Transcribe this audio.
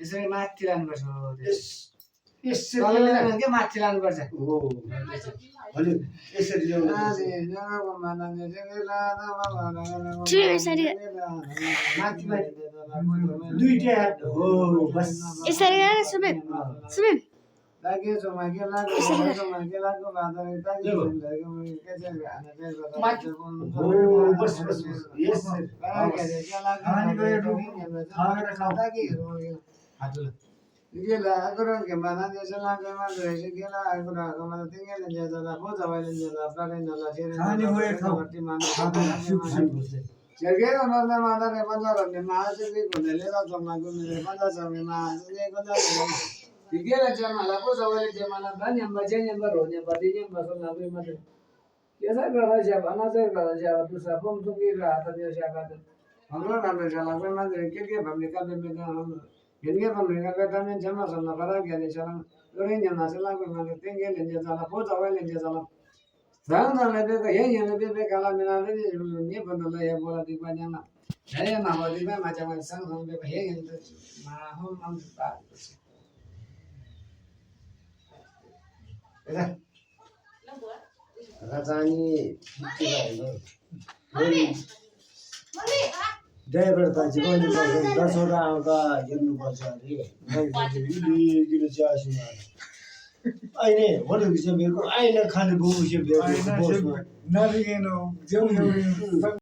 यसरी माथि लानुपर्छ यसरी माथि लानुपर्छ यसरी माथि दुईटा हो बस यसरी गरेर सुबिम सुबिम लाग्यो चमाके लाग्यो चमाके लाग्यो बादले लाग्यो बस बस यस Gila, agora que mana de se la que más de se gila, agora como la tenga de ya la foto va de la para en la serie. खाने हुए खाओ Llegero no la manda de mandar de más de con el era toma con el manda se me más de con la. Y que la llama la foto va de llama la baña baña barroña badilla basó la ve más. Ya sa grada ya bana se grada ya tu sa pom tu que grada de ya ba. हमरो नाम से la ve más de que हमने का में हम Gini kami kalau kami jama sama para gini jalan, orang yang nasi lagu mana tinggal lenja jalan, foto awal lenja jalan. Sekarang dah lebih ke yang lebih kalau mina ni pun dah ya bola di banyak na. Saya nama di mana macam sang sang lebih yang itu mahum am tak. Ada. Rajani mummy mummy driver दाजु पनि 10 वटा आउँदा हेर्नुपर्छ अरे दिनु चाहिँ अहिले hotel विषय भेको अहिले खाने बहु विषय भेको नबिगेनो जेउ